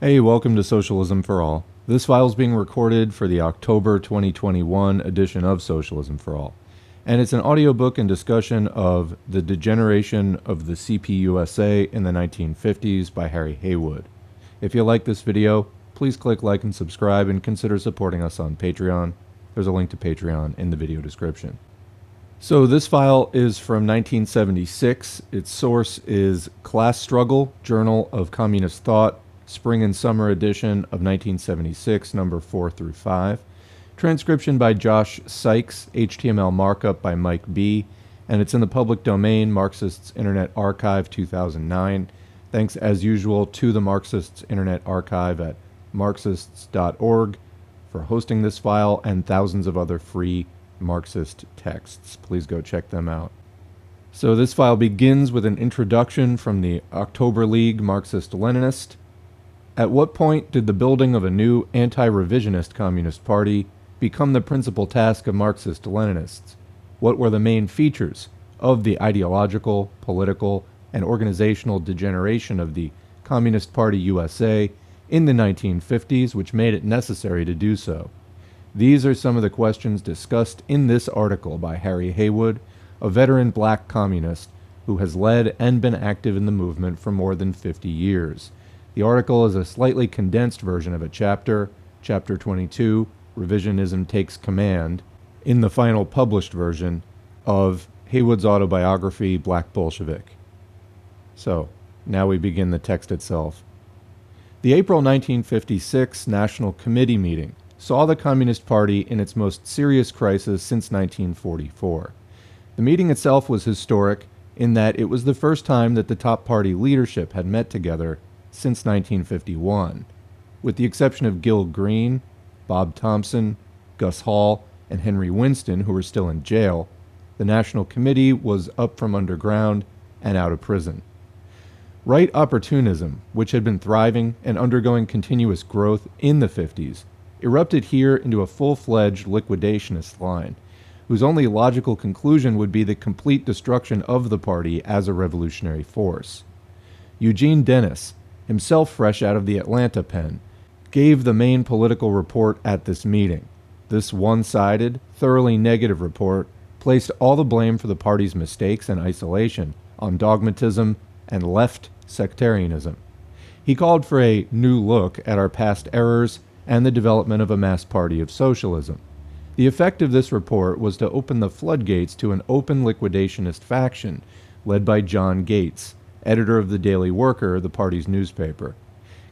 Hey, welcome to Socialism for All. This file is being recorded for the October 2021 edition of Socialism for All, and it's an audiobook and discussion of The Degeneration of the CPUSA in the 1950s by Haywood. If you like this video, please click like and subscribe and consider supporting us on Patreon. There's a link to Patreon in the video description. So this file is from 1976. Its source is Class Struggle, Journal of Communist Thought, Spring and Summer edition of 1976, number 4 through 5. Transcription by Josh Sykes, HTML markup by Mike B., and it's in the public domain, Marxists Internet Archive 2009. Thanks as usual to the Marxists Internet Archive at marxists.org for hosting this file and thousands of other free Marxist texts. Please go check them out. So this file begins with an introduction from the October League Marxist-Leninist. At what point did the building of a new anti-revisionist Communist Party become the principal task of Marxist-Leninists? What were the main features of the ideological, political, and organizational degeneration of the Communist Party USA in the 1950s, which made it necessary to do so? These are some of the questions discussed in this article by Harry Haywood, a veteran black communist who has led and been active in the movement for more than 50 years. The article is a slightly condensed version of a chapter, Chapter 22, Revisionism Takes Command, in the final published version of Haywood's autobiography, Black Bolshevik. So, now we begin the text itself. The April 1956 National Committee meeting saw the Communist Party in its most serious crisis since 1944. The meeting itself was historic in that it was the first time that the top party leadership had met together since 1951. With the exception of Gil Green, Bob Thompson, Gus Hall, and Henry Winston, who were still in jail, the National Committee was up from underground and out of prison. Right opportunism, which had been thriving and undergoing continuous growth in the 50s, erupted here into a full-fledged liquidationist line, whose only logical conclusion would be the complete destruction of the party as a revolutionary force. Eugene Dennis, himself fresh out of the Atlanta pen, gave the main political report at this meeting. This one-sided, thoroughly negative report placed all the blame for the party's mistakes and isolation on dogmatism and left sectarianism. He called for a new look at our past errors and the development of a mass party of socialism. The effect of this report was to open the floodgates to an open liquidationist faction led by John Gates, editor of the Daily Worker, the party's newspaper.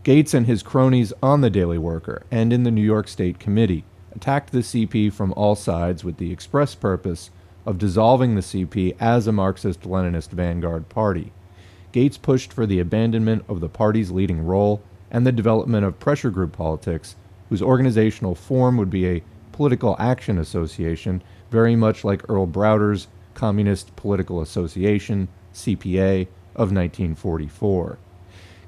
Gates and his cronies on the Daily Worker and in the New York State Committee attacked the CP from all sides with the express purpose of dissolving the CP as a Marxist-Leninist vanguard party. Gates pushed for the abandonment of the party's leading role and the development of pressure group politics, whose organizational form would be a political action association, very much like Earl Browder's Communist Political Association, CPA, of 1944.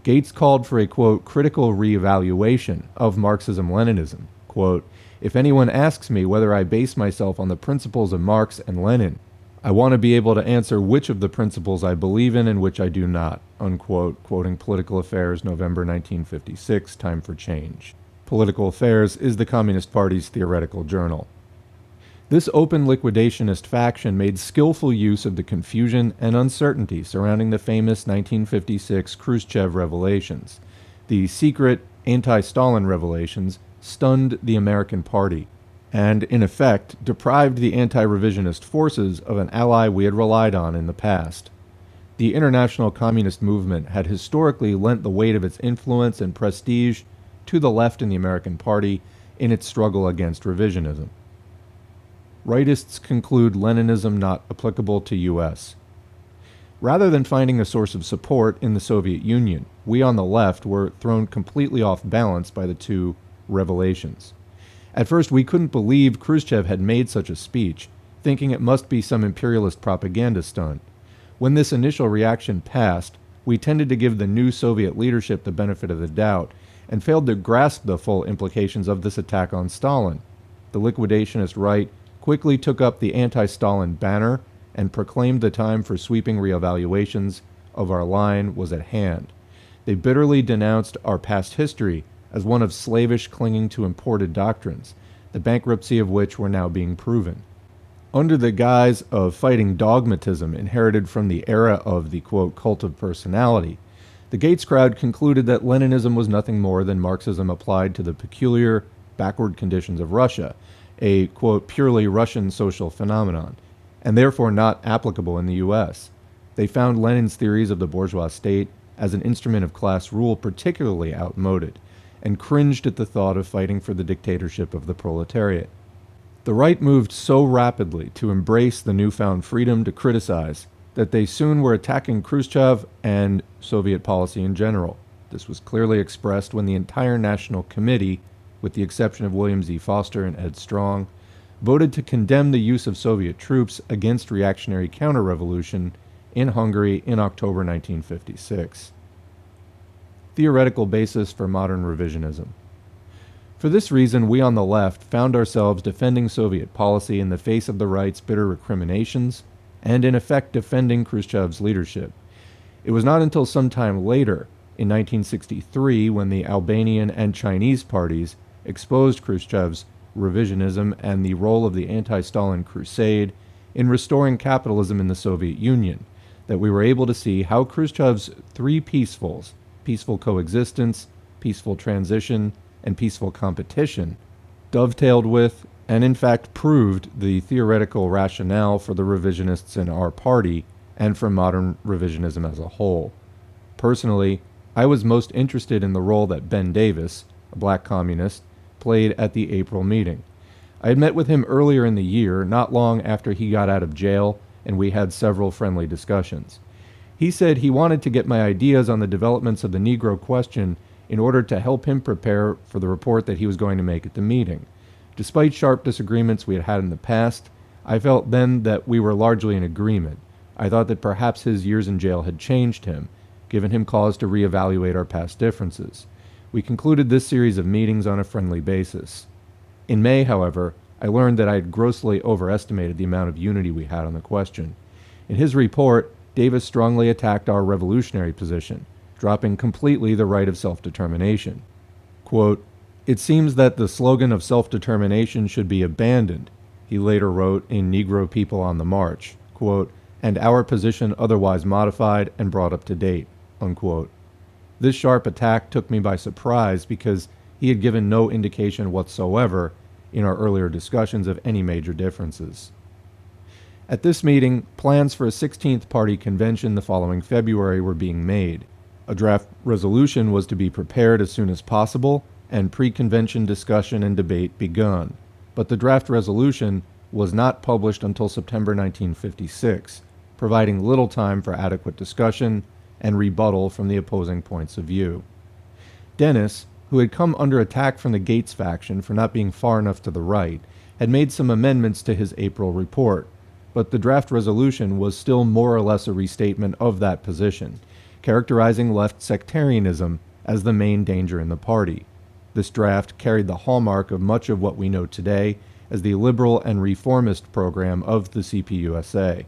Gates called for a, quote, critical reevaluation of Marxism-Leninism. Quote, if anyone asks me whether I base myself on the principles of Marx and Lenin, I want to be able to answer which of the principles I believe in and which I do not, unquote, quoting Political Affairs, November 1956, Time for Change. Political Affairs is the Communist Party's theoretical journal. This open liquidationist faction made skillful use of the confusion and uncertainty surrounding the famous 1956 Khrushchev revelations. The secret anti-Stalin revelations stunned the American Party and, in effect, deprived the anti-revisionist forces of an ally we had relied on in the past. The international communist movement had historically lent the weight of its influence and prestige to the left in the American Party in its struggle against revisionism. Rightists conclude Leninism not applicable to U.S. Rather than finding a source of support in the Soviet Union, we on the left were thrown completely off balance by the two revelations. At first, we couldn't believe Khrushchev had made such a speech, thinking it must be some imperialist propaganda stunt. When this initial reaction passed, we tended to give the new Soviet leadership the benefit of the doubt and failed to grasp the full implications of this attack on Stalin. The liquidationist right quickly took up the anti-Stalin banner and proclaimed the time for sweeping reevaluations of our line was at hand. They bitterly denounced our past history as one of slavish clinging to imported doctrines, the bankruptcy of which were now being proven. Under the guise of fighting dogmatism inherited from the era of the, quote, cult of personality, the Gates crowd concluded that Leninism was nothing more than Marxism applied to the peculiar, backward conditions of Russia, a, quote, purely Russian social phenomenon, and therefore not applicable in the U.S. They found Lenin's theories of the bourgeois state as an instrument of class rule particularly outmoded, and cringed at the thought of fighting for the dictatorship of the proletariat. The right moved so rapidly to embrace the newfound freedom to criticize that they soon were attacking Khrushchev and Soviet policy in general. This was clearly expressed when the entire National Committee, with the exception of William Z. Foster and Ed Strong, voted to condemn the use of Soviet troops against reactionary counter-revolution in Hungary in October 1956. Theoretical basis for modern revisionism. For this reason, we on the left found ourselves defending Soviet policy in the face of the right's bitter recriminations, and in effect defending Khrushchev's leadership. It was not until some time later, in 1963, when the Albanian and Chinese parties exposed Khrushchev's revisionism and the role of the anti-Stalin crusade in restoring capitalism in the Soviet Union, that we were able to see how Khrushchev's three peacefuls, peaceful coexistence, peaceful transition, and peaceful competition, dovetailed with, and in fact proved, the theoretical rationale for the revisionists in our party and for modern revisionism as a whole. Personally, I was most interested in the role that Ben Davis, a black communist, played at the April meeting. I had met with him earlier in the year, not long after he got out of jail, and we had several friendly discussions. He said he wanted to get my ideas on the developments of the Negro question in order to help him prepare for the report that he was going to make at the meeting. Despite sharp disagreements we had had in the past, I felt then that we were largely in agreement. I thought that perhaps his years in jail had changed him, given him cause to reevaluate our past differences. We concluded this series of meetings on a friendly basis. In May, however, I learned that I had grossly overestimated the amount of unity we had on the question. In his report, Davis strongly attacked our revolutionary position, dropping completely the right of self-determination. Quote, "It seems that the slogan of self-determination should be abandoned," he later wrote in Negro People on the March, quote, "and our position otherwise modified and brought up to date," unquote. This sharp attack took me by surprise because he had given no indication whatsoever in our earlier discussions of any major differences. At this meeting, plans for a 16th party convention the following February were being made. A draft resolution was to be prepared as soon as possible, and pre-convention discussion and debate begun. But the draft resolution was not published until September 1956, providing little time for adequate discussion and rebuttal from the opposing points of view. Dennis, who had come under attack from the Gates faction for not being far enough to the right, had made some amendments to his April report, but the draft resolution was still more or less a restatement of that position, characterizing left sectarianism as the main danger in the party. This draft carried the hallmark of much of what we know today as the liberal and reformist program of the CPUSA.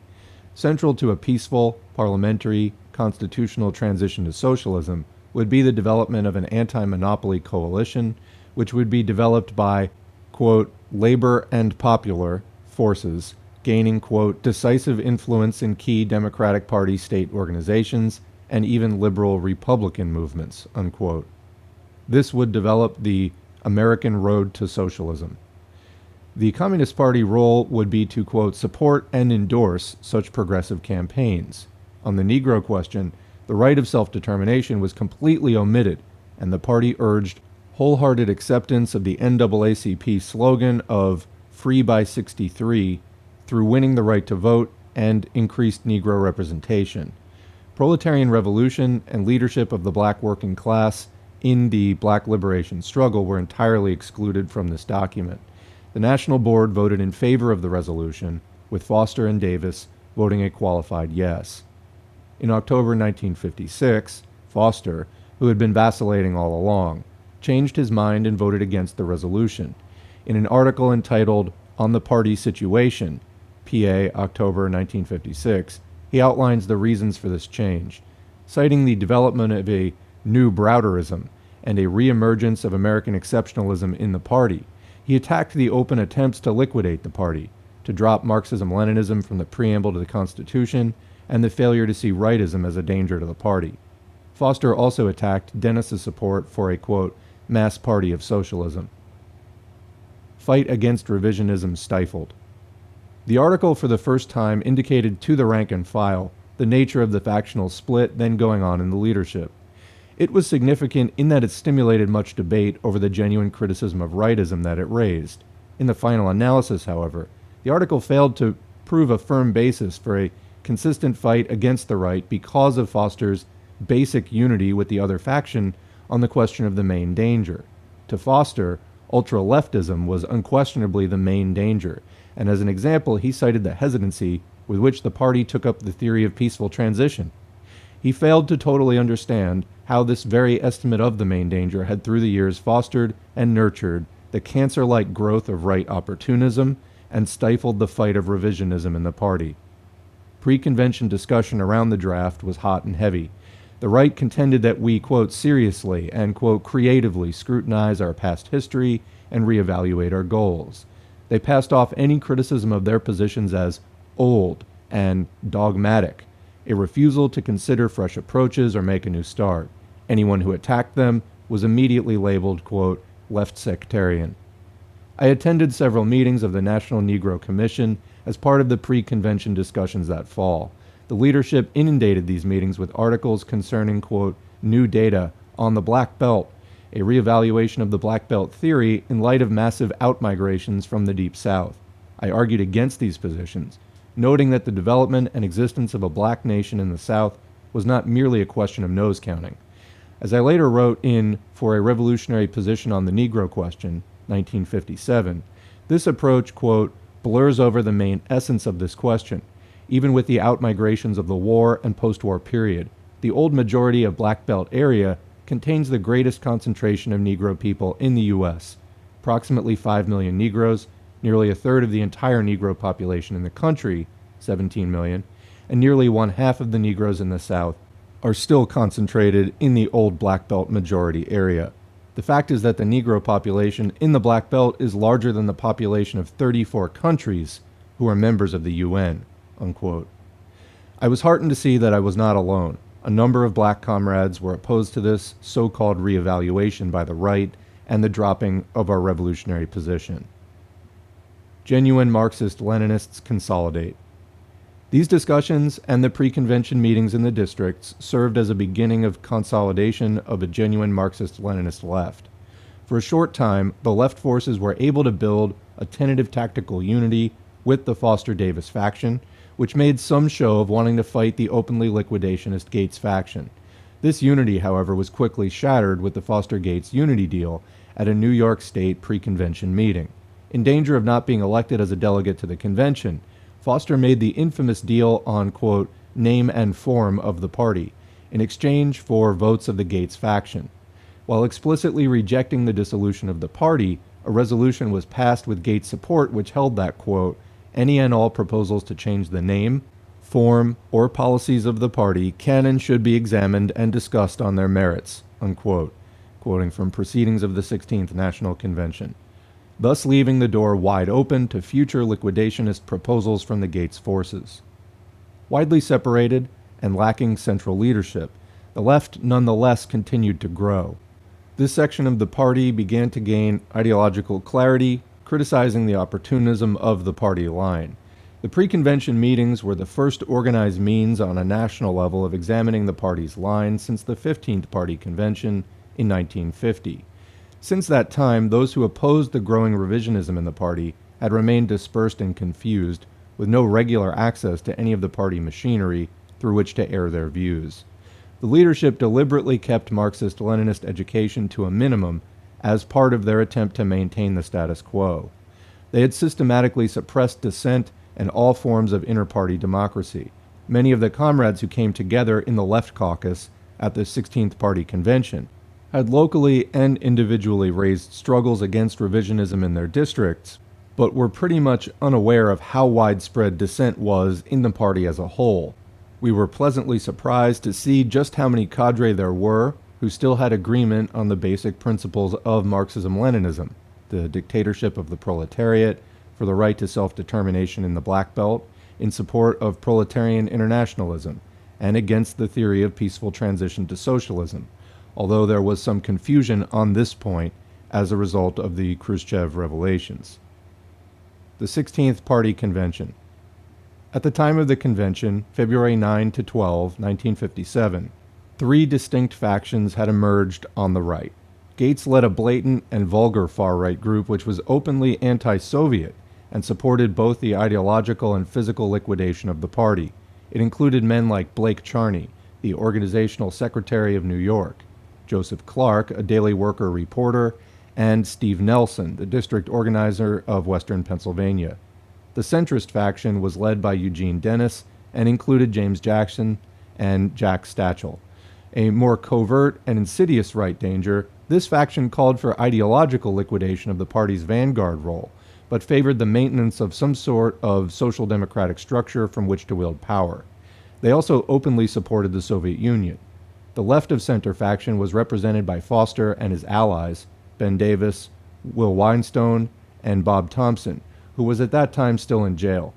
Central to a peaceful, parliamentary, constitutional transition to socialism would be the development of an anti-monopoly coalition, which would be developed by, quote, labor and popular forces, gaining, quote, decisive influence in key Democratic Party state organizations and even liberal Republican movements, unquote. This would develop the American road to socialism. The Communist Party role would be to, quote, support and endorse such progressive campaigns. On the Negro question, the right of self-determination was completely omitted, and the party urged wholehearted acceptance of the NAACP slogan of Free by 63 through winning the right to vote and increased Negro representation. Proletarian revolution and leadership of the black working class in the black liberation struggle were entirely excluded from this document. The National Board voted in favor of the resolution, with Foster and Davis voting a qualified yes. In October 1956, Foster, who had been vacillating all along, changed his mind and voted against the resolution. In an article entitled On the Party Situation, PA, October 1956, he outlines the reasons for this change. Citing the development of a new Browderism, and a reemergence of American exceptionalism in the party. He attacked the open attempts to liquidate the party, to drop Marxism-Leninism from the preamble to the Constitution, and the failure to see rightism as a danger to the party. Foster also attacked Dennis's support for a, quote, mass party of socialism. Fight against revisionism stifled. The article for the first time indicated to the rank and file the nature of the factional split then going on in the leadership. It was significant in that it stimulated much debate over the genuine criticism of rightism that it raised. In the final analysis, however, the article failed to prove a firm basis for a consistent fight against the right because of Foster's basic unity with the other faction on the question of the main danger. To Foster, ultra-leftism was unquestionably the main danger, and as an example, he cited the hesitancy with which the party took up the theory of peaceful transition. He failed to totally understand how this very estimate of the main danger had through the years fostered and nurtured the cancer-like growth of right opportunism and stifled the fight of revisionism in the party. Pre-convention discussion around the draft was hot and heavy. The right contended that we, quote, seriously and, quote, creatively scrutinize our past history and reevaluate our goals. They passed off any criticism of their positions as old and dogmatic, a refusal to consider fresh approaches or make a new start. Anyone who attacked them was immediately labeled, quote, left sectarian. I attended several meetings of the National Negro Commission as part of the pre-convention discussions that fall. The leadership inundated these meetings with articles concerning, quote, new data on the Black Belt, a reevaluation of the Black Belt theory in light of massive outmigrations from the Deep South. I argued against these positions, noting that the development and existence of a black nation in the South was not merely a question of nose counting. As I later wrote in For a Revolutionary Position on the Negro Question, 1957, this approach, quote, blurs over the main essence of this question. Even with the outmigrations of the war and post-war period, the old majority of Black Belt area contains the greatest concentration of Negro people in the U.S. Approximately 5 million Negroes, nearly a third of the entire Negro population in the country, 17 million, and nearly one half of the Negroes in the South are still concentrated in the old Black Belt majority area. The fact is that the Negro population in the Black Belt is larger than the population of 34 countries who are members of the UN, unquote. I was heartened to see that I was not alone. A number of black comrades were opposed to this so-called reevaluation by the right and the dropping of our revolutionary position. Genuine Marxist-Leninists consolidate. These discussions and the pre-convention meetings in the districts served as a beginning of consolidation of a genuine Marxist-Leninist left. For a short time, the left forces were able to build a tentative tactical unity with the Foster Davis faction, which made some show of wanting to fight the openly liquidationist Gates faction. This unity, however, was quickly shattered with the Foster-Gates unity deal at a New York State pre-convention meeting. In danger of not being elected as a delegate to the convention, Foster made the infamous deal on, quote, name and form of the party, in exchange for votes of the Gates faction. While explicitly rejecting the dissolution of the party, a resolution was passed with Gates support which held that, quote, any and all proposals to change the name, form, or policies of the party can and should be examined and discussed on their merits, unquote, quoting from Proceedings of the 16th National Convention, thus leaving the door wide open to future liquidationist proposals from the Gates forces. Widely separated and lacking central leadership, the left nonetheless continued to grow. This section of the party began to gain ideological clarity, criticizing the opportunism of the party line. The pre-convention meetings were the first organized means on a national level of examining the party's line since the 15th Party Convention in 1950. Since that time, those who opposed the growing revisionism in the party had remained dispersed and confused, with no regular access to any of the party machinery through which to air their views. The leadership deliberately kept Marxist-Leninist education to a minimum as part of their attempt to maintain the status quo. They had systematically suppressed dissent and all forms of inter-party democracy. Many of the comrades who came together in the Left Caucus at the 16th Party Convention had locally and individually raised struggles against revisionism in their districts, but were pretty much unaware of how widespread dissent was in the party as a whole. We were pleasantly surprised to see just how many cadre there were who still had agreement on the basic principles of Marxism-Leninism, the dictatorship of the proletariat, for the right to self-determination in the Black Belt, in support of proletarian internationalism, and against the theory of peaceful transition to socialism, although there was some confusion on this point as a result of the Khrushchev revelations. The 16th Party Convention. At the time of the convention, February 9 to 12, 1957, three distinct factions had emerged on the right. Gates led a blatant and vulgar far-right group which was openly anti-Soviet and supported both the ideological and physical liquidation of the party. It included men like Blake Charney, the organizational secretary of New York, Joseph Clark, a Daily Worker reporter, and Steve Nelson, the district organizer of Western Pennsylvania. The centrist faction was led by Eugene Dennis and included James Jackson and Jack Stachel. A more covert and insidious right danger, this faction called for ideological liquidation of the party's vanguard role, but favored the maintenance of some sort of social democratic structure from which to wield power. They also openly supported the Soviet Union. The left-of-center faction was represented by Foster and his allies, Ben Davis, Will Weinstone, and Bob Thompson, who was at that time still in jail.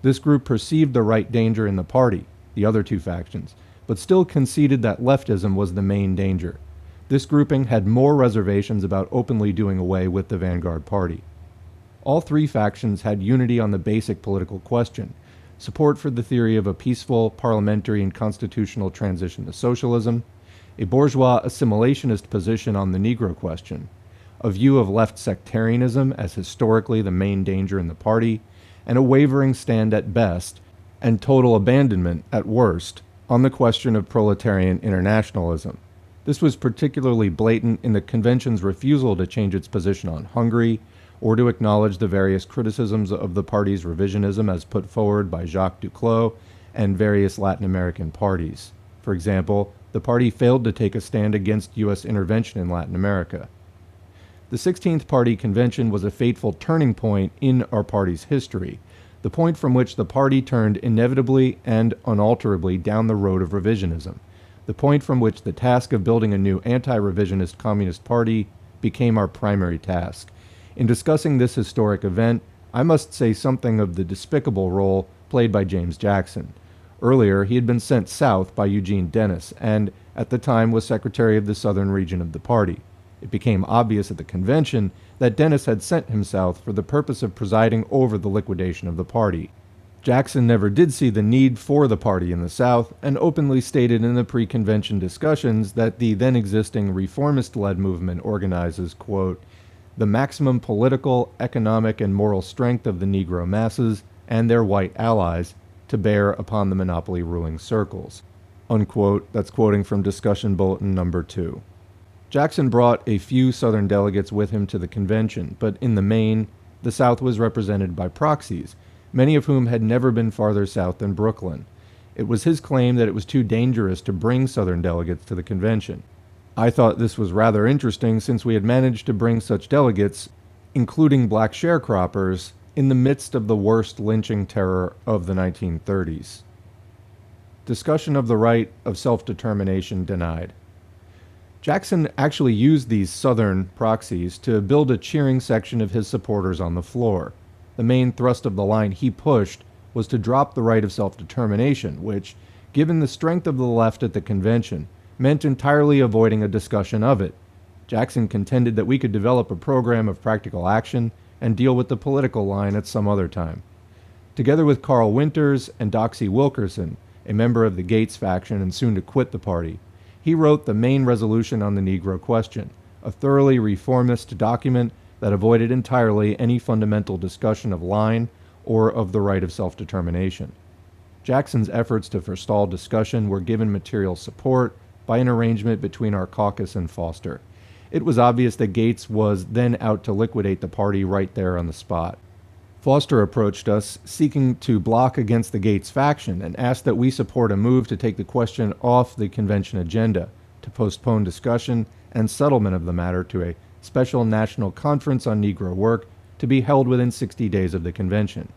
This group perceived the right danger in the party, the other two factions, but still conceded that leftism was the main danger. This grouping had more reservations about openly doing away with the vanguard party. All three factions had unity on the basic political question: support for the theory of a peaceful, parliamentary, and constitutional transition to socialism, a bourgeois assimilationist position on the Negro question, a view of left sectarianism as historically the main danger in the party, and a wavering stand at best, and total abandonment at worst, on the question of proletarian internationalism. This was particularly blatant in the convention's refusal to change its position on Hungary, or to acknowledge the various criticisms of the party's revisionism as put forward by Jacques Duclos and various Latin American parties. For example, the party failed to take a stand against U.S. intervention in Latin America. The 16th Party Convention was a fateful turning point in our party's history, the point from which the party turned inevitably and unalterably down the road of revisionism, the point from which the task of building a new anti-revisionist communist party became our primary task. In discussing this historic event, I must say something of the despicable role played by James Jackson. Earlier, he had been sent south by Eugene Dennis, and at the time was secretary of the southern region of the party. It became obvious at the convention that Dennis had sent him south for the purpose of presiding over the liquidation of the party. Jackson never did see the need for the party in the South, and openly stated in the pre-convention discussions that the then existing reformist-led movement organizes, quote, the maximum political, economic, and moral strength of the Negro masses and their white allies to bear upon the monopoly ruling circles, unquote. That's quoting from discussion bulletin number 2. Jackson brought a few Southern delegates with him to the convention, but in the main, the South was represented by proxies, many of whom had never been farther south than Brooklyn. It was his claim that it was too dangerous to bring Southern delegates to the convention. I thought this was rather interesting since we had managed to bring such delegates, including black sharecroppers, in the midst of the worst lynching terror of the 1930s. Discussion of the right of self-determination denied. Jackson actually used these Southern proxies to build a cheering section of his supporters on the floor. The main thrust of the line he pushed was to drop the right of self-determination, which, given the strength of the left at the convention, meant entirely avoiding a discussion of it. Jackson contended that we could develop a program of practical action and deal with the political line at some other time. Together with Carl Winters and Doxey Wilkerson, a member of the Gates faction and soon to quit the party, he wrote the main resolution on the Negro question, a thoroughly reformist document that avoided entirely any fundamental discussion of line or of the right of self-determination. Jackson's efforts to forestall discussion were given material support by an arrangement between our caucus and Foster. It was obvious that Gates was then out to liquidate the party right there on the spot. Foster approached us, seeking to block against the Gates faction, and asked that we support a move to take the question off the convention agenda, to postpone discussion and settlement of the matter to a special national conference on Negro work to be held within 60 days of the convention.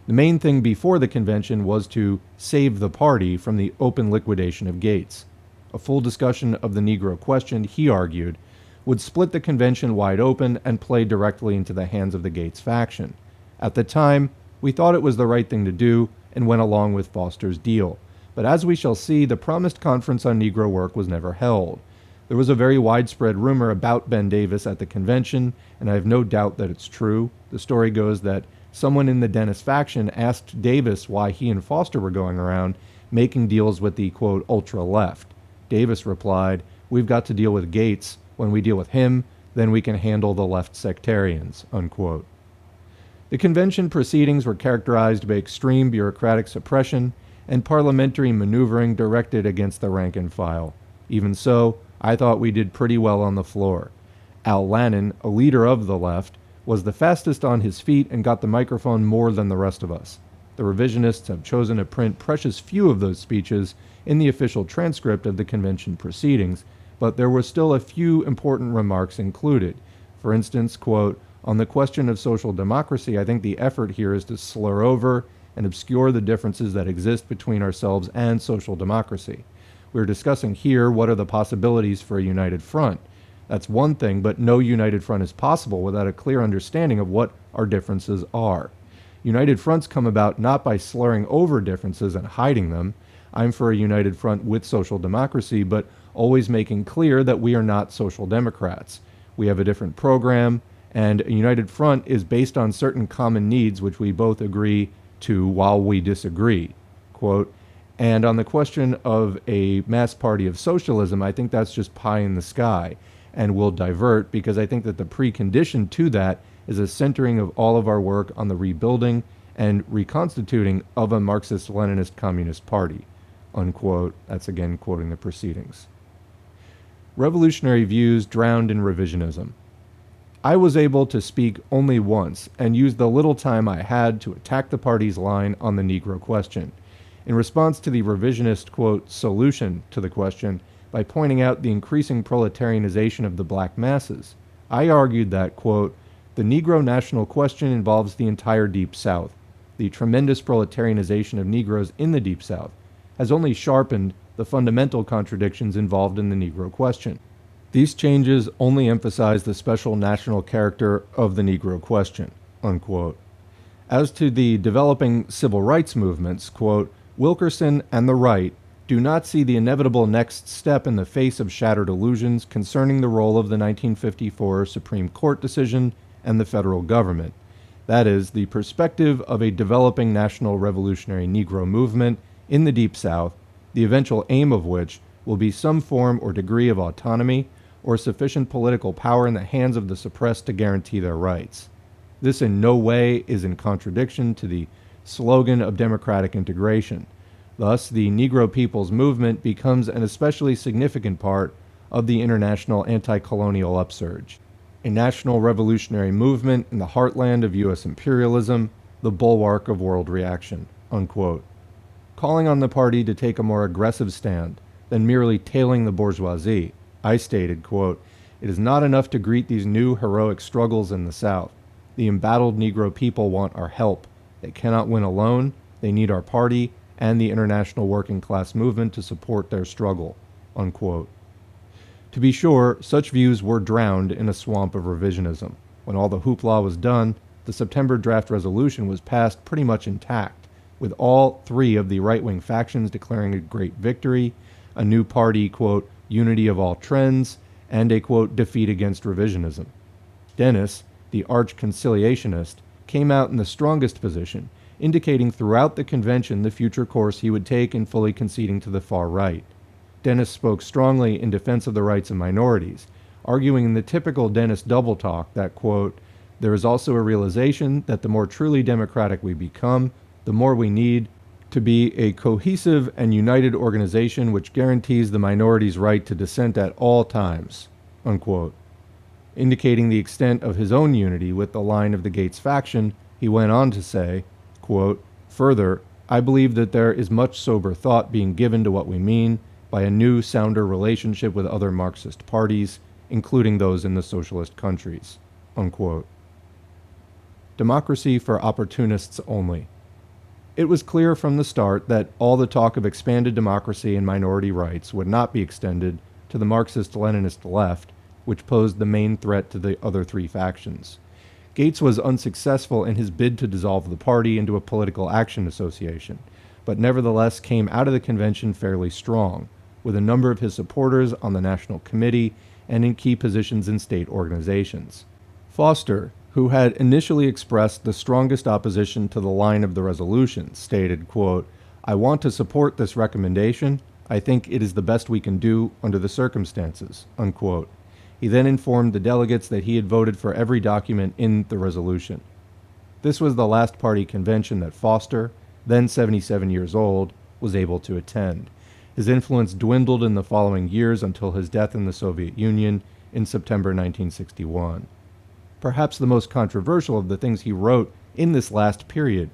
The main thing before the convention was to save the party from the open liquidation of Gates. A full discussion of the Negro question, he argued, would split the convention wide open and play directly into the hands of the Gates faction. At the time, we thought it was the right thing to do and went along with Foster's deal. But as we shall see, the promised conference on Negro work was never held. There was a very widespread rumor about Ben Davis at the convention, and I have no doubt that it's true. The story goes that someone in the Dennis faction asked Davis why he and Foster were going around making deals with the, quote, ultra-left. Davis replied, "We've got to deal with Gates. When we deal with him, then we can handle the left sectarians," unquote. The convention proceedings were characterized by extreme bureaucratic suppression and parliamentary maneuvering directed against the rank and file. Even so, I thought we did pretty well on the floor. Al Lannon, a leader of the left, was the fastest on his feet and got the microphone more than the rest of us. The revisionists have chosen to print precious few of those speeches in the official transcript of the convention proceedings, but there were still a few important remarks included. For instance, quote, "On the question of social democracy, I think the effort here is to slur over and obscure the differences that exist between ourselves and social democracy. We're discussing here what are the possibilities for a united front. That's one thing, but no united front is possible without a clear understanding of what our differences are. United fronts come about not by slurring over differences and hiding them. I'm for a united front with social democracy, but always making clear that we are not social democrats. We have a different program, and a united front is based on certain common needs which we both agree to while we disagree." Quote, "And on the question of a mass party of socialism, I think that's just pie in the sky, and we'll divert because I think that the precondition to that is a centering of all of our work on the rebuilding and reconstituting of a Marxist-Leninist Communist Party," unquote. That's again quoting the proceedings. Revolutionary views drowned in revisionism. I was able to speak only once and used the little time I had to attack the party's line on the Negro question. In response to the revisionist, quote, "solution" to the question, by pointing out the increasing proletarianization of the black masses, I argued that, quote, "the Negro national question involves the entire Deep South. The tremendous proletarianization of Negroes in the Deep South has only sharpened the fundamental contradictions involved in the Negro question. These changes only emphasize the special national character of the Negro question," unquote. As to the developing civil rights movements, quote, "Wilkerson and the right do not see the inevitable next step in the face of shattered illusions concerning the role of the 1954 Supreme Court decision and the federal government. That is, the perspective of a developing national revolutionary Negro movement in the Deep South, the eventual aim of which will be some form or degree of autonomy or sufficient political power in the hands of the suppressed to guarantee their rights. This in no way is in contradiction to the slogan of democratic integration. Thus, the Negro People's Movement becomes an especially significant part of the international anti-colonial upsurge, a national revolutionary movement in the heartland of U.S. imperialism, the bulwark of world reaction," unquote. Calling on the party to take a more aggressive stand than merely tailing the bourgeoisie, I stated, quote, "It is not enough to greet these new heroic struggles in the South. The embattled Negro people want our help. They cannot win alone. They need our party and the international working class movement to support their struggle," unquote. To be sure, such views were drowned in a swamp of revisionism. When all the hoopla was done, the September draft resolution was passed pretty much intact, with all three of the right-wing factions declaring a great victory, a new party, quote, "unity of all trends," and a, quote, "defeat against revisionism." Dennis, the arch-conciliationist, came out in the strongest position, indicating throughout the convention the future course he would take in fully conceding to the far right. Dennis spoke strongly in defense of the rights of minorities, arguing in the typical Dennis double talk that, quote, "there is also a realization that the more truly democratic we become, the more we need to be a cohesive and united organization which guarantees the minorities' right to dissent at all times," unquote. Indicating the extent of his own unity with the line of the Gates faction, he went on to say, quote, "Further, I believe that there is much sober thought being given to what we mean by a new, sounder relationship with other Marxist parties, including those in the socialist countries," unquote. Democracy for opportunists only. It was clear from the start that all the talk of expanded democracy and minority rights would not be extended to the Marxist-Leninist left, which posed the main threat to the other three factions. Gates was unsuccessful in his bid to dissolve the party into a political action association, but nevertheless came out of the convention fairly strong, with a number of his supporters on the National Committee and in key positions in state organizations. Foster, who had initially expressed the strongest opposition to the line of the resolution, stated, quote, "I want to support this recommendation. I think it is the best we can do under the circumstances," unquote. He then informed the delegates that he had voted for every document in the resolution. This was the last party convention that Foster, then 77 years old, was able to attend. His influence dwindled in the following years until his death in the Soviet Union in September 1961. Perhaps the most controversial of the things he wrote in this last period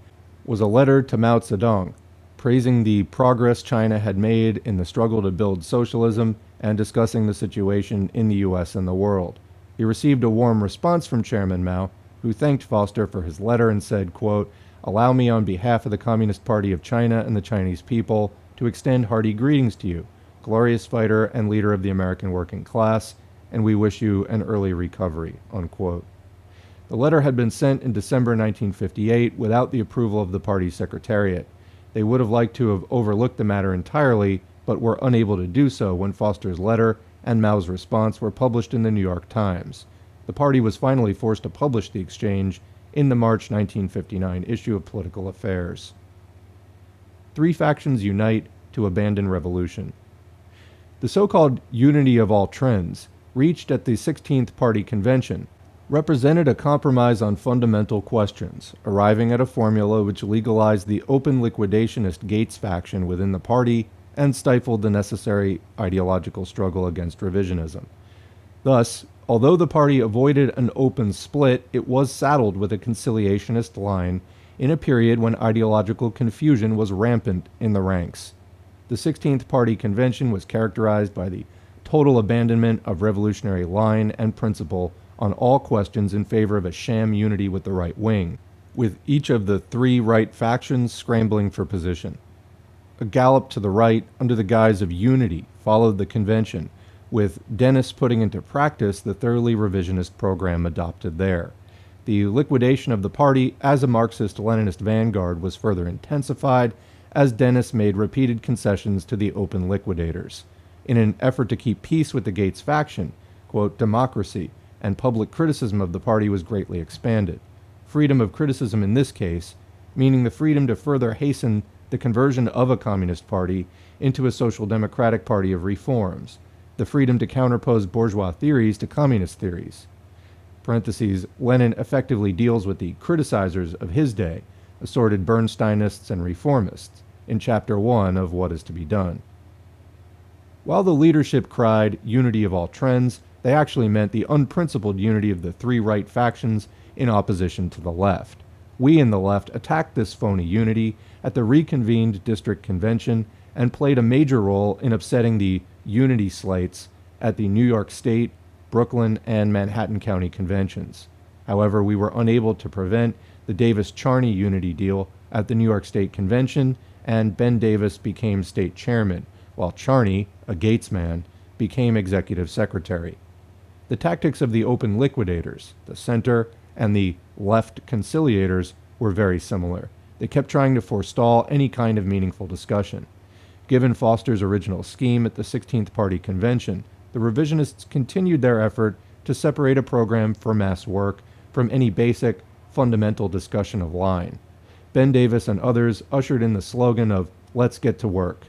was a letter to Mao Zedong, praising the progress China had made in the struggle to build socialism and discussing the situation in the U.S. and the world. He received a warm response from Chairman Mao, who thanked Foster for his letter and said, quote, "Allow me on behalf of the Communist Party of China and the Chinese people to extend hearty greetings to you, glorious fighter and leader of the American working class, and we wish you an early recovery," unquote. The letter had been sent in December 1958 without the approval of the party secretariat. They would have liked to have overlooked the matter entirely, but were unable to do so when Foster's letter and Mao's response were published in the New York Times. The party was finally forced to publish the exchange in the March 1959 issue of Political Affairs. Three factions unite to abandon revolution. The so-called unity of all trends, reached at the 16th Party Convention, represented a compromise on fundamental questions, arriving at a formula which legalized the open liquidationist Gates faction within the party and stifled the necessary ideological struggle against revisionism. Thus, although the party avoided an open split, it was saddled with a conciliationist line in a period when ideological confusion was rampant in the ranks. The 16th Party Convention was characterized by the total abandonment of revolutionary line and principle on all questions in favor of a sham unity with the right wing, with each of the three right factions scrambling for position. A gallop to the right under the guise of unity followed the convention, with Dennis putting into practice the thoroughly revisionist program adopted there. The liquidation of the party as a Marxist-Leninist vanguard was further intensified as Dennis made repeated concessions to the open liquidators. In an effort to keep peace with the Gates faction, quote, democracy and public criticism of the party was greatly expanded. Freedom of criticism in this case, meaning the freedom to further hasten the conversion of a communist party into a social democratic party of reforms, the freedom to counterpose bourgeois theories to communist theories. Parentheses, Lenin effectively deals with the criticizers of his day, assorted Bernsteinists and reformists, in Chapter 1 of What is to be Done. While the leadership cried unity of all trends, they actually meant the unprincipled unity of the three right factions in opposition to the left. We in the left attacked this phony unity at the reconvened district convention and played a major role in upsetting the unity slates at the New York State, Brooklyn, and Manhattan County conventions. However, we were unable to prevent the Davis-Charney unity deal at the New York State Convention, and Ben Davis became state chairman, while Charney, a Gates man, became executive secretary. The tactics of the open liquidators, the center, and the left conciliators were very similar. They kept trying to forestall any kind of meaningful discussion. Given Foster's original scheme at the 16th Party Convention, the revisionists continued their effort to separate a program for mass work from any basic, fundamental discussion of line. Ben Davis and others ushered in the slogan of, "Let's get to work."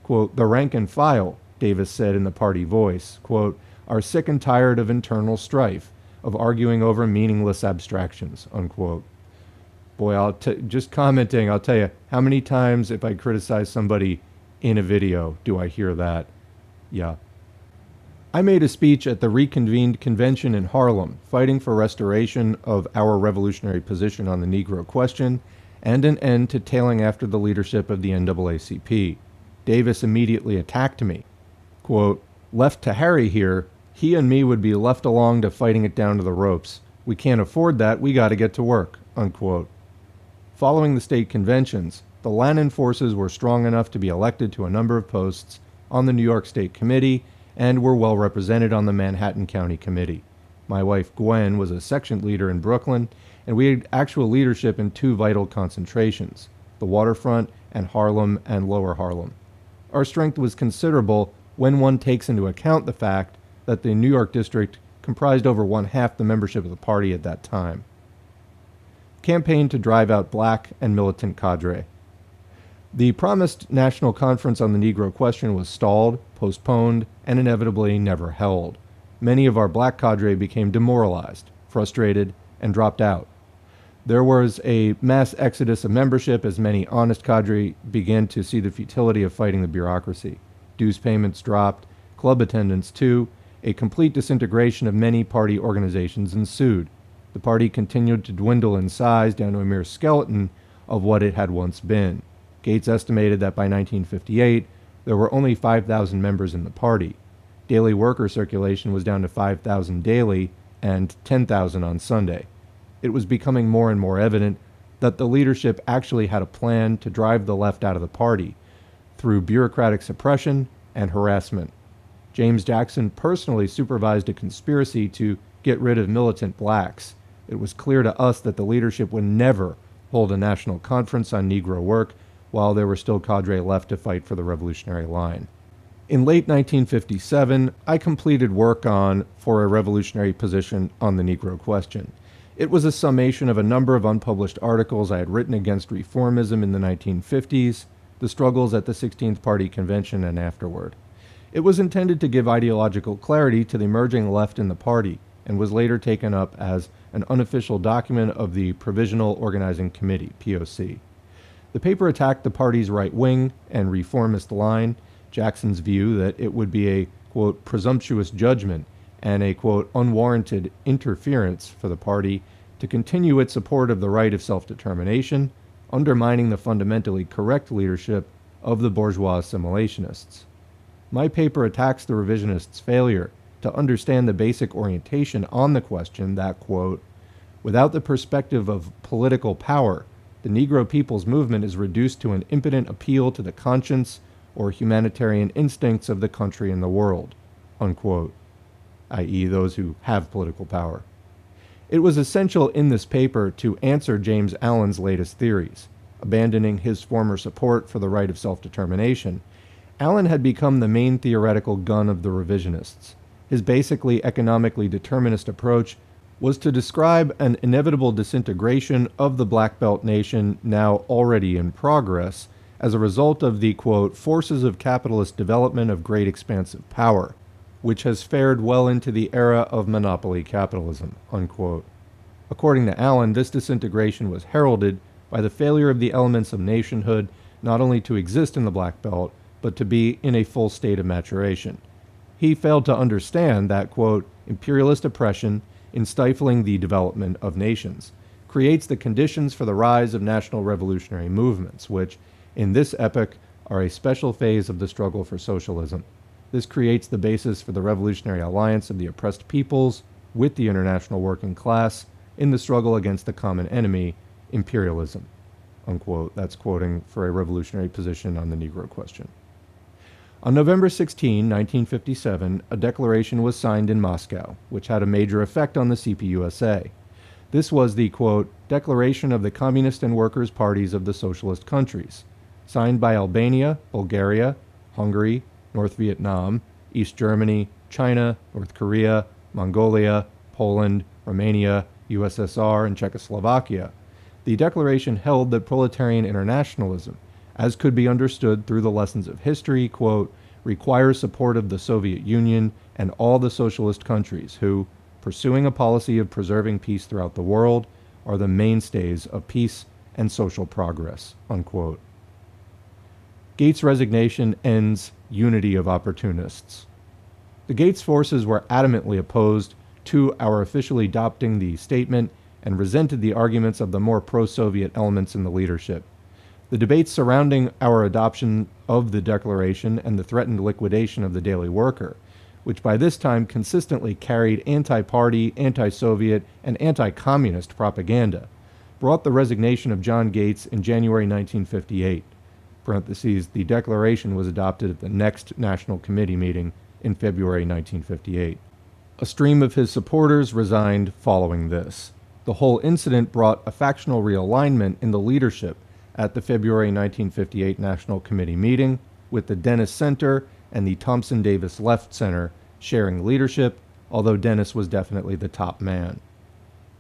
Quote, "The rank and file," Davis said in the party voice, quote, "are sick and tired of internal strife, of arguing over meaningless abstractions," unquote. Boy, just commenting, I'll tell you, how many times if I criticize somebody in a video do I hear that? Yeah. I made a speech at the reconvened convention in Harlem, fighting for restoration of our revolutionary position on the Negro question and an end to tailing after the leadership of the NAACP. Davis immediately attacked me. Quote, "Left to Harry here, he and me would be left along to fighting it down to the ropes. We can't afford that, we gotta get to work," unquote. Following the state conventions, the Lenin forces were strong enough to be elected to a number of posts on the New York State Committee and were well represented on the Manhattan County Committee. My wife Gwen was a section leader in Brooklyn, and we had actual leadership in two vital concentrations, the waterfront and Harlem and Lower Harlem. Our strength was considerable when one takes into account the fact that the New York district comprised over one-half the membership of the party at that time. Campaign to drive out black and militant cadre. The promised national conference on the Negro question was stalled, postponed, and inevitably never held. Many of our black cadre became demoralized, frustrated, and dropped out. There was a mass exodus of membership as many honest cadre began to see the futility of fighting the bureaucracy. Dues payments dropped, club attendance too. A complete disintegration of many party organizations ensued. The party continued to dwindle in size down to a mere skeleton of what it had once been. Gates estimated that by 1958, there were only 5,000 members in the party. Daily worker circulation was down to 5,000 daily and 10,000 on Sunday. It was becoming more and more evident that the leadership actually had a plan to drive the left out of the party through bureaucratic suppression and harassment. James Jackson personally supervised a conspiracy to get rid of militant blacks. It was clear to us that the leadership would never hold a national conference on Negro work while there were still cadre left to fight for the revolutionary line. In late 1957, I completed work on For a Revolutionary Position on the Negro Question. It was a summation of a number of unpublished articles I had written against reformism in the 1950s, the struggles at the 16th Party Convention, and afterward. It was intended to give ideological clarity to the emerging left in the party, and was later taken up as an unofficial document of the Provisional Organizing Committee, POC. The paper attacked the party's right-wing and reformist line, Jackson's view that it would be a, quote, presumptuous judgment and a, quote, unwarranted interference for the party to continue its support of the right of self-determination, undermining the fundamentally correct leadership of the bourgeois assimilationists. My paper attacks the revisionists' failure to understand the basic orientation on the question that, quote, without the perspective of political power, the Negro people's movement is reduced to an impotent appeal to the conscience or humanitarian instincts of the country and the world, unquote, i.e. those who have political power. It was essential in this paper to answer James Allen's latest theories. Abandoning his former support for the right of self-determination, Allen had become the main theoretical gun of the revisionists. His basically economically determinist approach was to describe an inevitable disintegration of the Black Belt nation now already in progress as a result of the, quote, forces of capitalist development of great expansive power, which has fared well into the era of monopoly capitalism, unquote. According to Allen, this disintegration was heralded by the failure of the elements of nationhood not only to exist in the Black Belt, but to be in a full state of maturation. He failed to understand that, quote, imperialist oppression in stifling the development of nations creates the conditions for the rise of national revolutionary movements, which, in this epoch, are a special phase of the struggle for socialism. This creates the basis for the revolutionary alliance of the oppressed peoples with the international working class in the struggle against the common enemy, imperialism, unquote. That's quoting For a Revolutionary Position on the Negro Question. On November 16, 1957, a declaration was signed in Moscow, which had a major effect on the CPUSA. This was the, quote, Declaration of the Communist and Workers' Parties of the Socialist Countries, signed by Albania, Bulgaria, Hungary, North Vietnam, East Germany, China, North Korea, Mongolia, Poland, Romania, USSR, and Czechoslovakia. The declaration held that proletarian internationalism, as could be understood through the lessons of history, quote, requires support of the Soviet Union and all the socialist countries who, pursuing a policy of preserving peace throughout the world, are the mainstays of peace and social progress, unquote. Gates' resignation ends unity of opportunists. The Gates forces were adamantly opposed to our officially adopting the statement and resented the arguments of the more pro-Soviet elements in the leadership. The debates surrounding our adoption of the declaration and the threatened liquidation of the Daily Worker, which by this time consistently carried anti-party, anti-Soviet, and anti-communist propaganda, brought the resignation of John Gates in January 1958. Parentheses, the declaration was adopted at the next National Committee meeting in February 1958. A stream of his supporters resigned following this. The whole incident brought a factional realignment in the leadership at the February 1958 National Committee meeting, with the Dennis Center and the Thompson Davis Left Center sharing leadership, although Dennis was definitely the top man.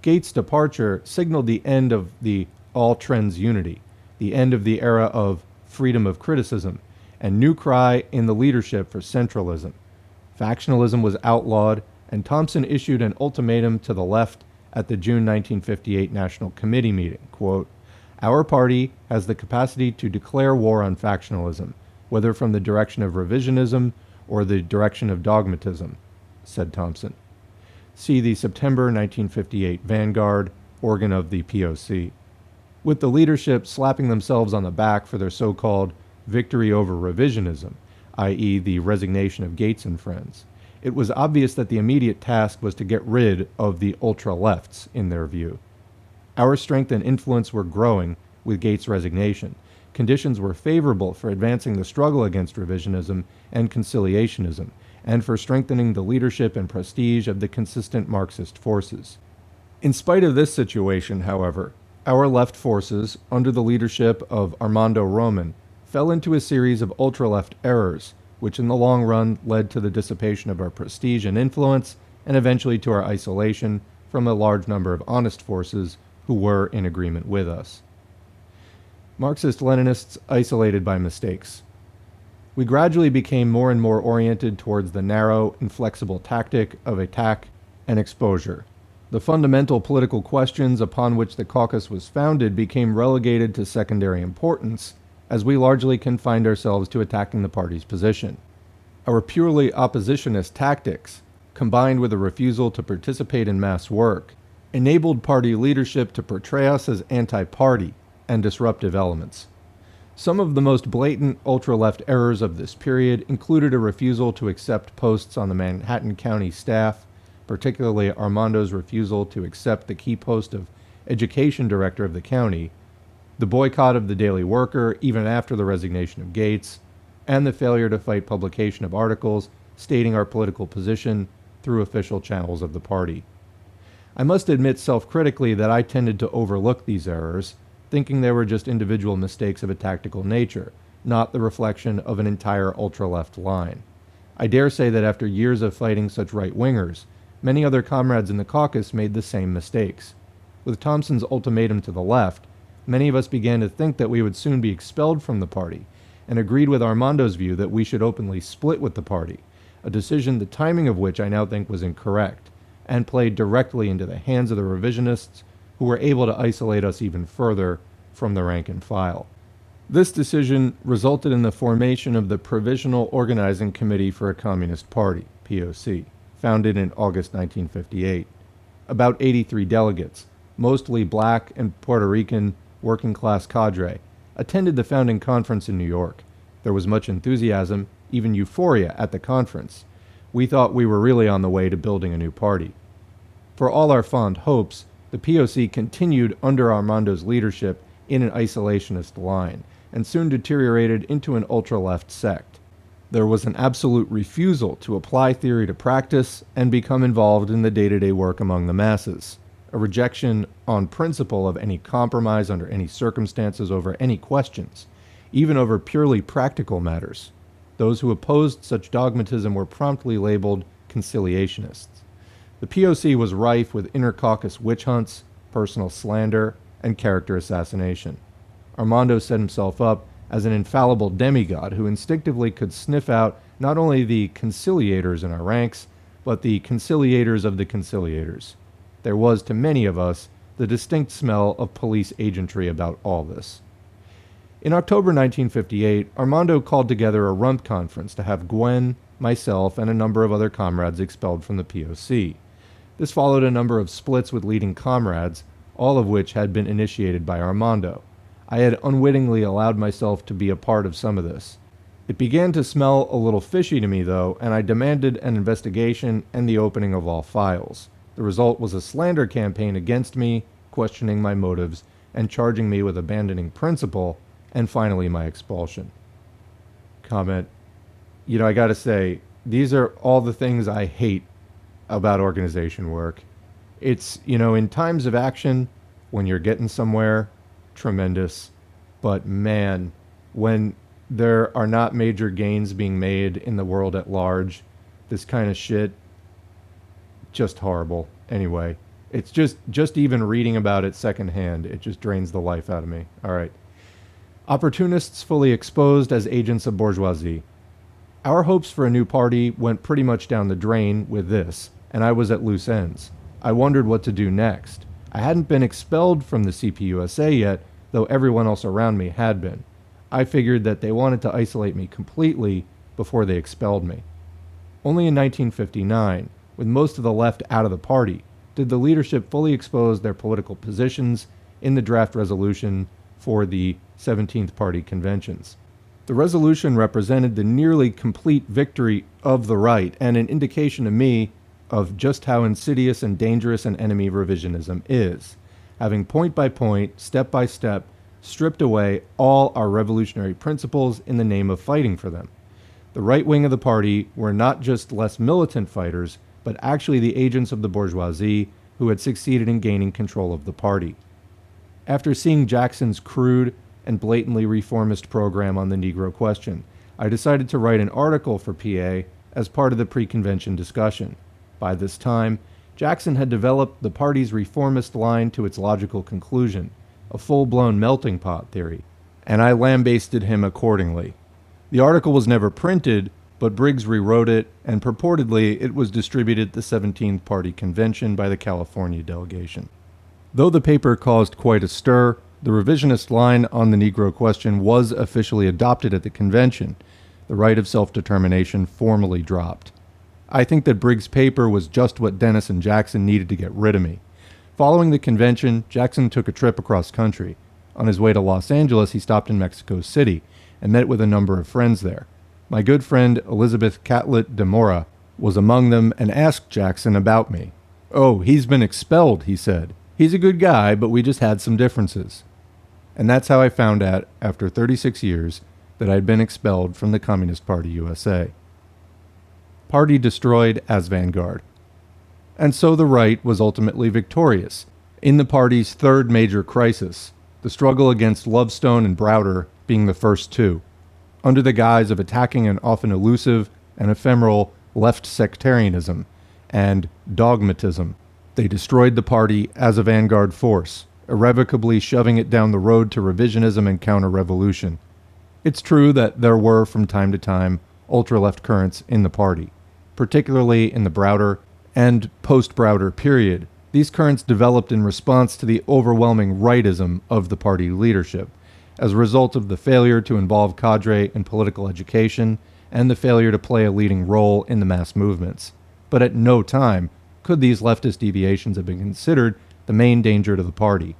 Gates' departure signaled the end of the all trends unity, the end of the era of freedom of criticism, and new cry in the leadership for centralism. Factionalism was outlawed, and Thompson issued an ultimatum to the left at the June 1958 National Committee meeting, quote, "Our party has the capacity to declare war on factionalism, whether from the direction of revisionism or the direction of dogmatism," said Thompson. See the September 1958 Vanguard, organ of the POC. With the leadership slapping themselves on the back for their so-called victory over revisionism, i.e. the resignation of Gates and friends, it was obvious that the immediate task was to get rid of the ultra-lefts, in their view. Our strength and influence were growing with Gates' resignation. Conditions were favorable for advancing the struggle against revisionism and conciliationism, and for strengthening the leadership and prestige of the consistent Marxist forces. In spite of this situation, however, our left forces, under the leadership of Armando Roman, fell into a series of ultra-left errors, which in the long run led to the dissipation of our prestige and influence, and eventually to our isolation from a large number of honest forces who were in agreement with us. Marxist-Leninists isolated by mistakes. We gradually became more and more oriented towards the narrow, inflexible tactic of attack and exposure. The fundamental political questions upon which the caucus was founded became relegated to secondary importance, as we largely confined ourselves to attacking the party's position. Our purely oppositionist tactics, combined with a refusal to participate in mass work, enabled party leadership to portray us as anti-party and disruptive elements. Some of the most blatant ultra-left errors of this period included a refusal to accept posts on the Manhattan County staff, particularly Armando's refusal to accept the key post of education director of the county, the boycott of the Daily Worker even after the resignation of Gates, and the failure to fight publication of articles stating our political position through official channels of the party. I must admit self-critically that I tended to overlook these errors, thinking they were just individual mistakes of a tactical nature, not the reflection of an entire ultra-left line. I dare say that after years of fighting such right-wingers, many other comrades in the caucus made the same mistakes. With Thompson's ultimatum to the left, many of us began to think that we would soon be expelled from the party, and agreed with Armando's view that we should openly split with the party, a decision the timing of which I now think was incorrect, and played directly into the hands of the revisionists, who were able to isolate us even further from the rank and file. This decision resulted in the formation of the Provisional Organizing Committee for a Communist Party, POC, founded in August 1958. About 83 delegates, mostly black and Puerto Rican working-class cadre, attended the founding conference in New York. There was much enthusiasm, even euphoria, at the conference. We thought we were really on the way to building a new party. For all our fond hopes, the POC continued under Armando's leadership in an isolationist line, and soon deteriorated into an ultra-left sect. There was an absolute refusal to apply theory to practice and become involved in the day-to-day work among the masses, a rejection on principle of any compromise under any circumstances over any questions, even over purely practical matters. Those who opposed such dogmatism were promptly labeled conciliationists. The POC was rife with inter-caucus witch hunts, personal slander, and character assassination. Armando set himself up as an infallible demigod who instinctively could sniff out not only the conciliators in our ranks, but the conciliators of the conciliators. There was, to many of us, the distinct smell of police agentry about all this. In October 1958, Armando called together a rump conference to have Gwen, myself, and a number of other comrades expelled from the POC. This followed a number of splits with leading comrades, all of which had been initiated by Armando. I had unwittingly allowed myself to be a part of some of this. It began to smell a little fishy to me, though, and I demanded an investigation and the opening of all files. The result was a slander campaign against me, questioning my motives, and charging me with abandoning principle, and finally my expulsion. Comment, I gotta say, these are all the things I hate about organization work. It's, in times of action, when you're getting somewhere, tremendous. But man, when there are not major gains being made in the world at large, this kind of shit, just horrible. Anyway, it's just even reading about it secondhand, it just drains the life out of me. All right. Opportunists fully exposed as agents of bourgeoisie. Our hopes for a new party went pretty much down the drain with this, and I was at loose ends. I wondered what to do next. I hadn't been expelled from the CPUSA yet, though everyone else around me had been. I figured that they wanted to isolate me completely before they expelled me. Only in 1959, with most of the left out of the party, did the leadership fully expose their political positions in the draft resolution for the 17th Party conventions. The resolution represented the nearly complete victory of the right and an indication to me of just how insidious and dangerous an enemy revisionism is, having point by point, step by step, stripped away all our revolutionary principles in the name of fighting for them. The right wing of the party were not just less militant fighters, but actually the agents of the bourgeoisie who had succeeded in gaining control of the party. After seeing Jackson's crude and blatantly reformist program on the Negro question, I decided to write an article for PA as part of the pre-convention discussion. By this time, Jackson had developed the party's reformist line to its logical conclusion, a full-blown melting pot theory, and I lambasted him accordingly. The article was never printed, but Briggs rewrote it, and purportedly it was distributed at the 17th Party Convention by the California delegation. Though the paper caused quite a stir, the revisionist line on the Negro question was officially adopted at the convention. The right of self-determination formally dropped. I think that Briggs' paper was just what Dennis and Jackson needed to get rid of me. Following the convention, Jackson took a trip across country. On his way to Los Angeles, he stopped in Mexico City and met with a number of friends there. My good friend Elizabeth Catlett de Mora was among them and asked Jackson about me. "Oh, he's been expelled," he said. "He's a good guy, but we just had some differences." And that's how I found out, after 36 years, that I'd been expelled from the Communist Party USA. Party destroyed as vanguard. And so the right was ultimately victorious in the party's third major crisis, the struggle against Lovestone and Browder being the first two. Under the guise of attacking an often elusive and ephemeral left sectarianism and dogmatism, they destroyed the party as a vanguard force, irrevocably shoving it down the road to revisionism and counter-revolution. It's true that there were, from time to time, ultra-left currents in the party, particularly in the Browder and post-Browder period. These currents developed in response to the overwhelming rightism of the party leadership, as a result of the failure to involve cadre in political education and the failure to play a leading role in the mass movements. But at no time could these leftist deviations have been considered the main danger to the party.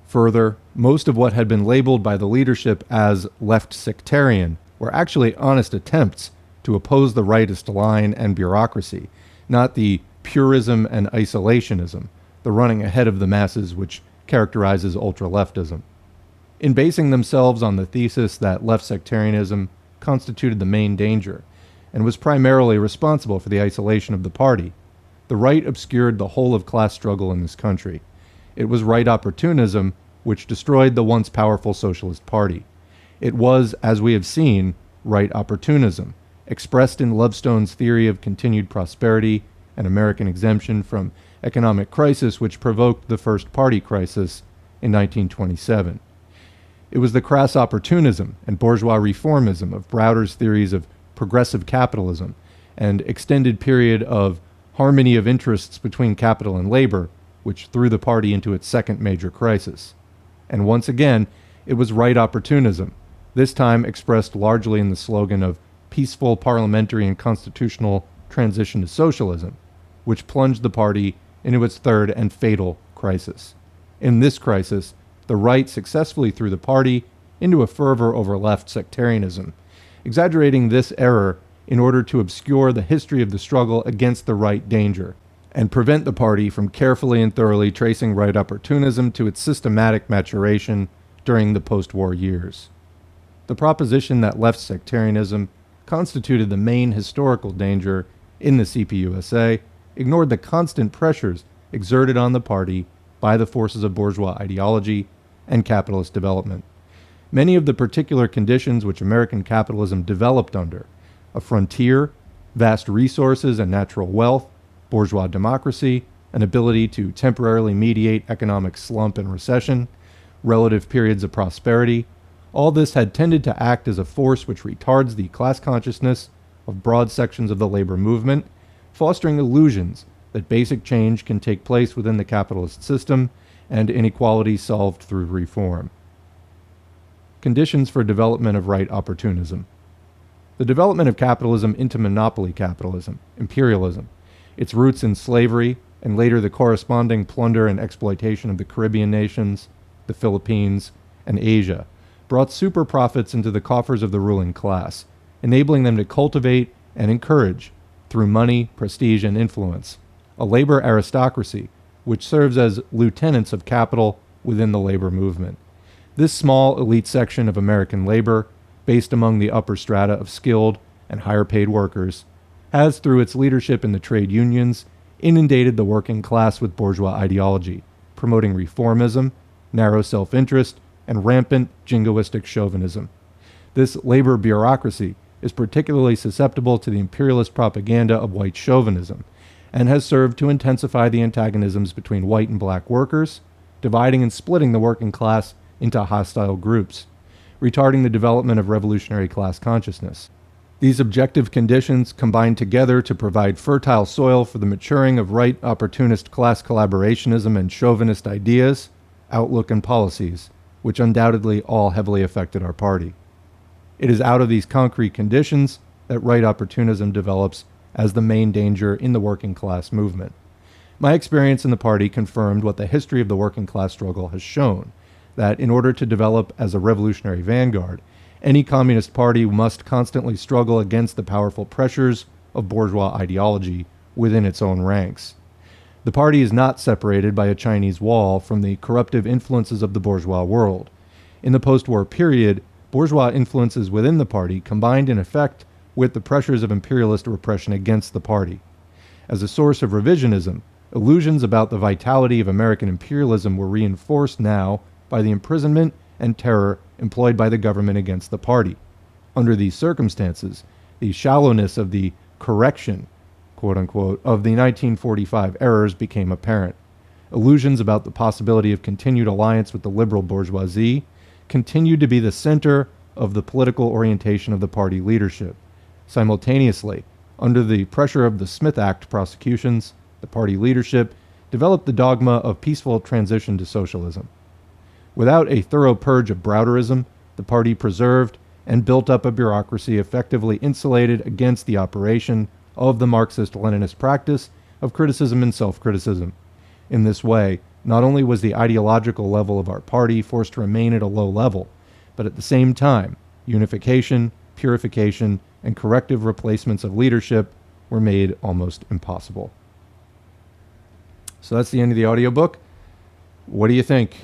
Further, most of what had been labeled by the leadership as left sectarian were actually honest attempts to oppose the rightist line and bureaucracy, not the purism and isolationism, the running ahead of the masses which characterizes ultra-leftism. In basing themselves on the thesis that left sectarianism constituted the main danger and was primarily responsible for the isolation of the party, the right obscured the whole of class struggle in this country. It was right opportunism which destroyed the once powerful Socialist Party. It was, as we have seen, right opportunism, expressed in Lovestone's theory of continued prosperity and American exemption from economic crisis which provoked the first party crisis in 1927. It was the crass opportunism and bourgeois reformism of Browder's theories of progressive capitalism and extended period of harmony of interests between capital and labor which threw the party into its second major crisis. And once again, it was right opportunism, this time expressed largely in the slogan of peaceful parliamentary and constitutional transition to socialism, which plunged the party into its third and fatal crisis. In this crisis, the right successfully threw the party into a fervor over left sectarianism, exaggerating this error in order to obscure the history of the struggle against the right danger, and prevent the party from carefully and thoroughly tracing right opportunism to its systematic maturation during the post-war years. The proposition that left sectarianism constituted the main historical danger in the CPUSA ignored the constant pressures exerted on the party by the forces of bourgeois ideology and capitalist development. Many of the particular conditions which American capitalism developed under, a frontier, vast resources and natural wealth, bourgeois democracy, an ability to temporarily mediate economic slump and recession, relative periods of prosperity, all this had tended to act as a force which retards the class consciousness of broad sections of the labor movement, fostering illusions that basic change can take place within the capitalist system and inequality solved through reform. Conditions for development of right opportunism. The development of capitalism into monopoly capitalism, imperialism, its roots in slavery, and later the corresponding plunder and exploitation of the Caribbean nations, the Philippines, and Asia, brought super profits into the coffers of the ruling class, enabling them to cultivate and encourage, through money, prestige, and influence, a labor aristocracy which serves as lieutenants of capital within the labor movement. This small elite section of American labor, based among the upper strata of skilled and higher paid workers, has, through its leadership in the trade unions, inundated the working class with bourgeois ideology, promoting reformism, narrow self-interest, and rampant jingoistic chauvinism. This labor bureaucracy is particularly susceptible to the imperialist propaganda of white chauvinism, and has served to intensify the antagonisms between white and black workers, dividing and splitting the working class into hostile groups, retarding the development of revolutionary class consciousness. These objective conditions combine together to provide fertile soil for the maturing of right opportunist class collaborationism and chauvinist ideas, outlook, and policies, which undoubtedly all heavily affected our party. It is out of these concrete conditions that right opportunism develops as the main danger in the working class movement. My experience in the party confirmed what the history of the working class struggle has shown, that in order to develop as a revolutionary vanguard, any communist party must constantly struggle against the powerful pressures of bourgeois ideology within its own ranks. The party is not separated by a Chinese wall from the corruptive influences of the bourgeois world. In the post-war period, bourgeois influences within the party combined in effect with the pressures of imperialist repression against the party. As a source of revisionism, illusions about the vitality of American imperialism were reinforced now by the imprisonment and terror employed by the government against the party. Under these circumstances, the shallowness of the correction, quote-unquote, of the 1945 errors became apparent. Illusions about the possibility of continued alliance with the liberal bourgeoisie continued to be the center of the political orientation of the party leadership. Simultaneously, under the pressure of the Smith Act prosecutions, the party leadership developed the dogma of peaceful transition to socialism. Without a thorough purge of Browderism, the party preserved and built up a bureaucracy effectively insulated against the operation of the Marxist-Leninist practice of criticism and self-criticism. In this way, not only was the ideological level of our party forced to remain at a low level, but at the same time, unification, purification, and corrective replacements of leadership were made almost impossible. So that's the end of the audiobook. What do you think?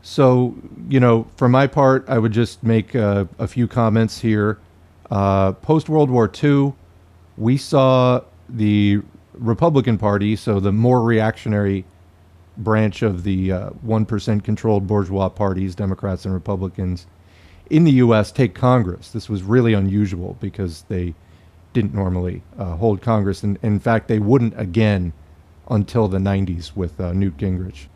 So, for my part, I would just make a few comments here. Post-World War II, we saw the Republican Party, so the more reactionary branch of the 1% controlled bourgeois parties, Democrats and Republicans, in the U.S. take Congress. This was really unusual because they didn't normally hold Congress. And in fact, they wouldn't again until the 90s with Newt Gingrich.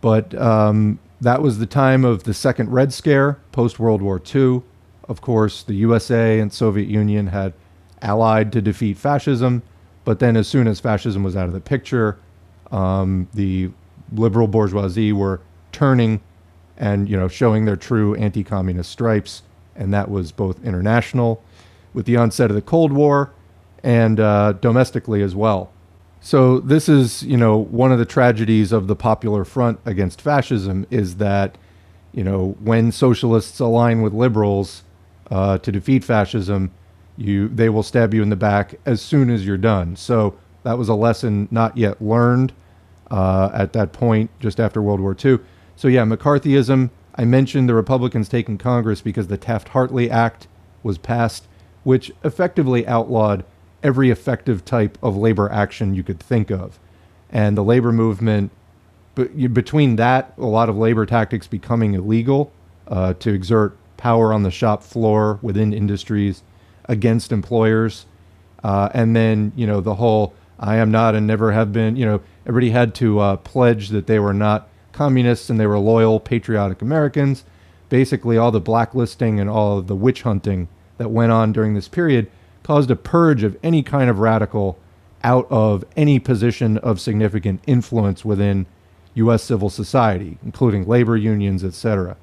But that was the time of the Second Red Scare, post-World War II. Of course, the USA and Soviet Union had allied to defeat fascism, but then as soon as fascism was out of the picture, the liberal bourgeoisie were turning and showing their true anti-communist stripes, and that was both international, with the onset of the Cold War, and domestically as well. So this is, one of the tragedies of the Popular Front against fascism is that, when socialists align with liberals to defeat fascism, they will stab you in the back as soon as you're done. So That was a lesson not yet learned at that point, just after World War II. So yeah, McCarthyism. I mentioned the Republicans taking Congress because the Taft-Hartley Act was passed, which effectively outlawed every effective type of labor action you could think of. And the labor movement, between that, a lot of labor tactics becoming illegal to exert power on the shop floor within industries against employers. And then, the whole I am not and never have been, everybody had to pledge that they were not communists and they were loyal, patriotic Americans. Basically, all the blacklisting and all of the witch hunting that went on during this period caused a purge of any kind of radical out of any position of significant influence within U.S. civil society, including labor unions, etc.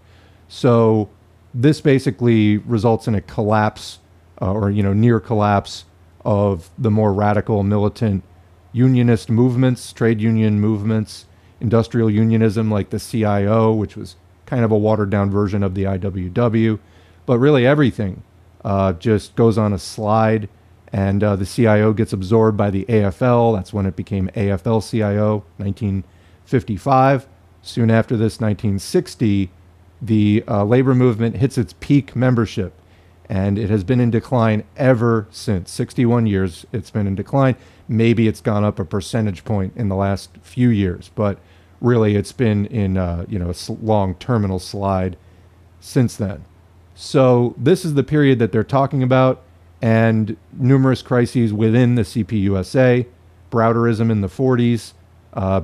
So this basically results in a collapse or near collapse of the more radical militant unionist movements, trade union movements, industrial unionism like the CIO, which was kind of a watered down version of the IWW. But really everything just goes on a slide, and the CIO gets absorbed by the AFL. That's when it became AFL-CIO, 1955. Soon after this, 1960, the labor movement hits its peak membership, and it has been in decline ever since. 61 years it's been in decline. Maybe it's gone up a percentage point in the last few years, but really it's been in a long terminal slide since then. So this is the period that they're talking about, and numerous crises within the CPUSA, Browderism in the 40s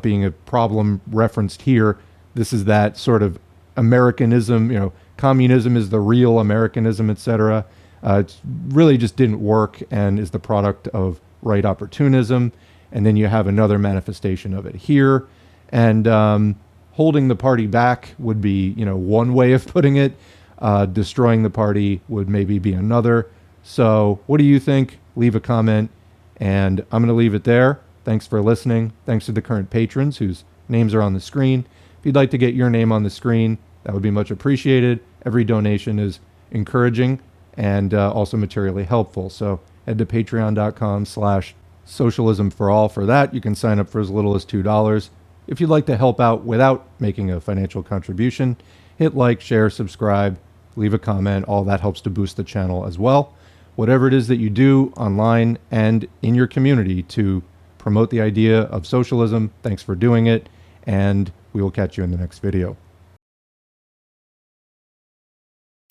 being a problem referenced here. This is that sort of Americanism, communism is the real Americanism, etc. It really just didn't work and is the product of right opportunism. And then you have another manifestation of it here. And holding the party back would be, one way of putting it. Destroying the party would maybe be another. So what do you think? Leave a comment. And I'm going to leave it there. Thanks for listening. Thanks to the current patrons whose names are on the screen. If you'd like to get your name on the screen, that would be much appreciated. Every donation is encouraging and also materially helpful. So head to patreon.com/socialismforall for that. You can sign up for as little as $2. If you'd like to help out without making a financial contribution, hit like, share, subscribe, leave a comment. All that helps to boost the channel as well. Whatever it is that you do online and in your community to promote the idea of socialism, thanks for doing it, and we will catch you in the next video.